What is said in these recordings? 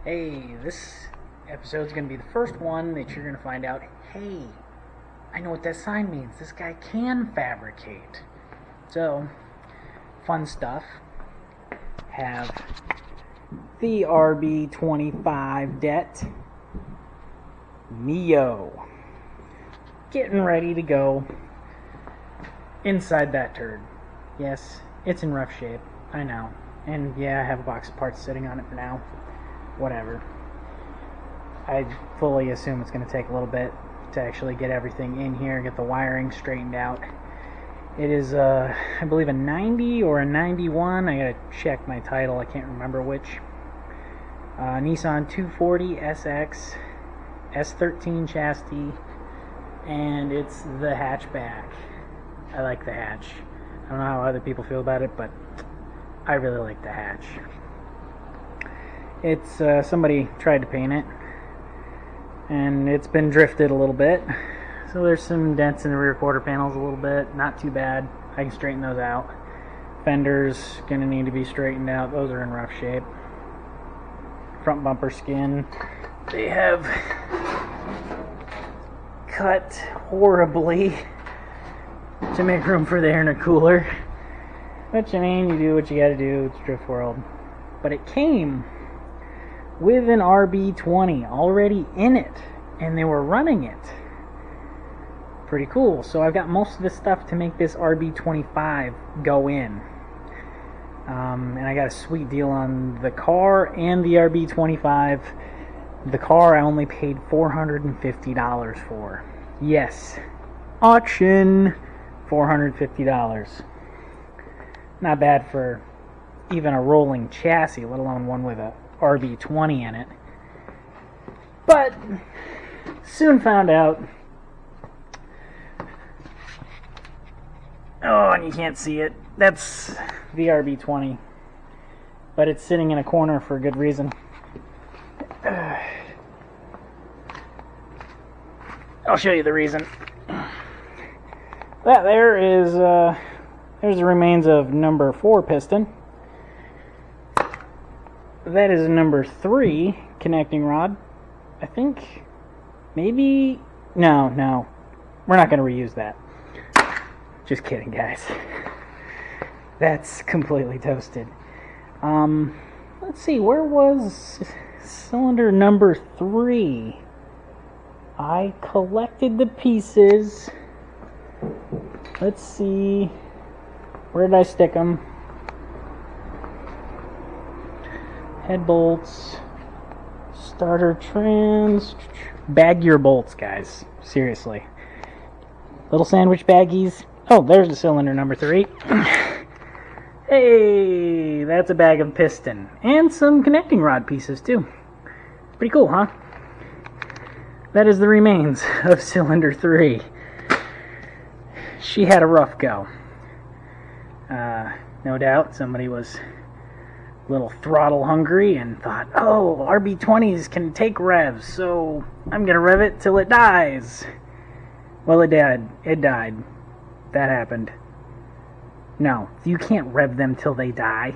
Hey, this episode's going to be the first one that you're going to find out, hey, I know what that sign means. This guy can fabricate. So, fun stuff. Have the RB25DET NEO. Getting ready to go inside that turd. Yes, it's in rough shape. I know. And yeah, I have a box of parts sitting on it for now. Whatever. I fully assume it's going to take a little bit to actually get everything in here, get the wiring straightened out. It is, I believe, a 90 or a 91. I gotta check my title, I can't remember which. Nissan 240 SX S13 chassis, and it's the hatchback. I like the hatch. I don't know how other people feel about it, but I really like the hatch. It's, somebody tried to paint it, and it's been drifted a little bit. So there's some dents in the rear quarter panels a little bit. Not too bad. I can straighten those out. Fenders gonna need to be straightened out. Those are in rough shape. Front bumper skin, they have cut horribly to make room for the air intercooler. Which, I mean, you do what you gotta do. It's Drift World. But it came with an RB20 already in it, and they were running it. Pretty cool. So I've got most of the stuff to make this RB25 go in. And I got a sweet deal on the car and the RB25. The car I only paid $450 for. Yes. Auction. $450. Not bad for even a rolling chassis, let alone one with a RB20 in it. But soon found out. Oh, and you can't see it. That's the RB20. But it's sitting in a corner for a good reason. I'll show you the reason. That there is, there's the remains of number 4 piston. That is a number 3 connecting rod. I think, maybe, no. We're not going to reuse that. Just kidding, guys. That's completely toasted. Let's see, where was cylinder number 3? I collected the pieces. Let's see, where did I stick them? Head bolts, starter trans, bag gear bolts, guys. Seriously. Little sandwich baggies. Oh, there's the cylinder number 3. Hey, that's a bag of piston. And some connecting rod pieces, too. Pretty cool, huh? That is the remains of cylinder 3. She had a rough go. No doubt somebody was a little throttle hungry and thought, oh, RB20s can take revs, so I'm going to rev it till it dies. Well, it did. It died. That happened. No, you can't rev them till they die.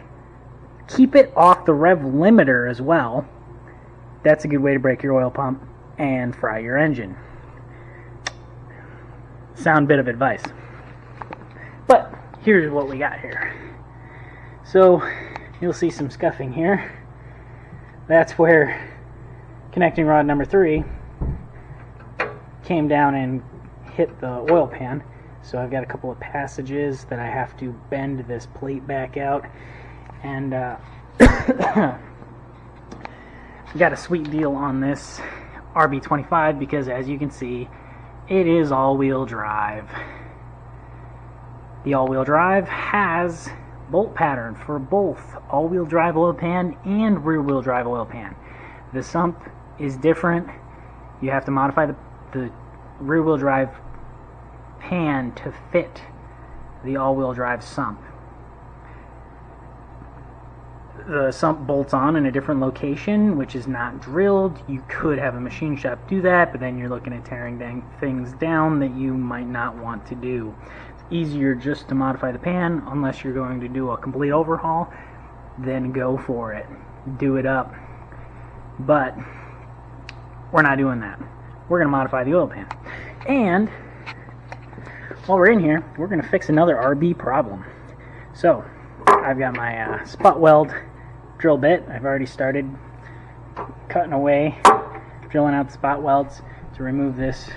Keep it off the rev limiter as well. That's a good way to break your oil pump and fry your engine. Sound bit of advice. But here's what we got here. So you'll see some scuffing here. That's where connecting rod number 3 came down and hit the oil pan. So I've got a couple of passages that I have to bend this plate back out, and got a sweet deal on this RB25 because, as you can see, it is all-wheel drive. The all-wheel drive has bolt pattern for both all-wheel drive oil pan and rear-wheel drive oil pan. The sump is different. You have to modify the rear-wheel drive pan to fit the all-wheel drive sump. The sump bolts on in a different location, which is not drilled. You could have a machine shop do that, but then you're looking at tearing things down that you might not want to do. It's easier just to modify the pan, unless you're going to do a complete overhaul. Then go for it. Do it up. But we're not doing that. We're going to modify the oil pan. And while we're in here, we're going to fix another RB problem. So I've got my spot weld drill bit. I've already started cutting away, drilling out the spot welds to remove this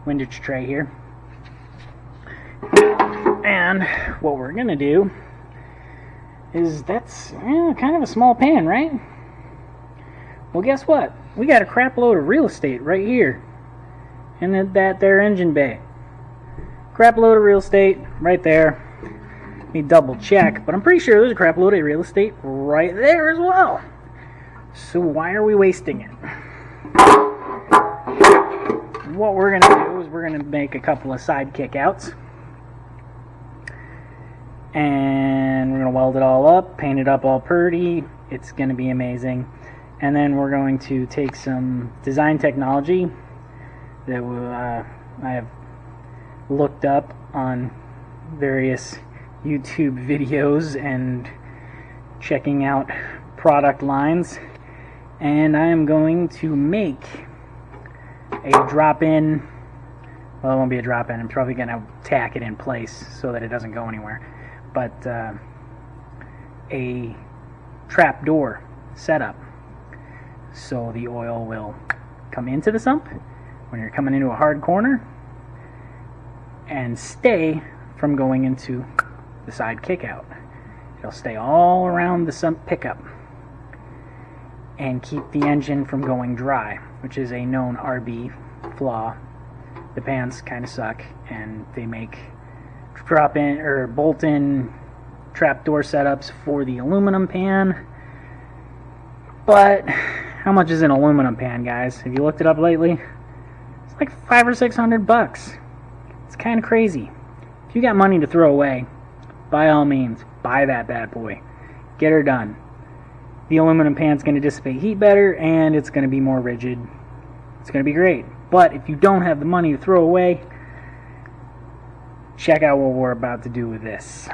windage tray here. And what we're going to do is, that's kind of a small pan, right? Well, guess what? We got a crap load of real estate right here in that there engine bay. Crap load of real estate right there. Let me double check, but I'm pretty sure there's a crap load of real estate right there as well. So why are we wasting it? What we're going to do is we're going to make a couple of side kickouts. And we're going to weld it all up, paint it up all pretty. It's going to be amazing. And then we're going to take some design technology that I have looked up on various YouTube videos and checking out product lines. And I am going to make a drop-in, well, it won't be a drop-in, I'm probably going to tack it in place so that it doesn't go anywhere, but a trapdoor setup, so the oil will come into the sump when you're coming into a hard corner and stay from going into the side kickout. It'll stay all around the sump pickup and keep the engine from going dry, which is a known RB flaw. The pans kind of suck, and they make drop-in or bolt-in trapdoor setups for the aluminum pan. But how much is an aluminum pan, guys? Have you looked it up lately? It's like $500 or $600. It's kind of crazy. If you got money to throw away, by all means, buy that bad boy. Get her done. The aluminum pan's going to dissipate heat better, and it's going to be more rigid. It's going to be great. But if you don't have the money to throw away, check out what we're about to do with this.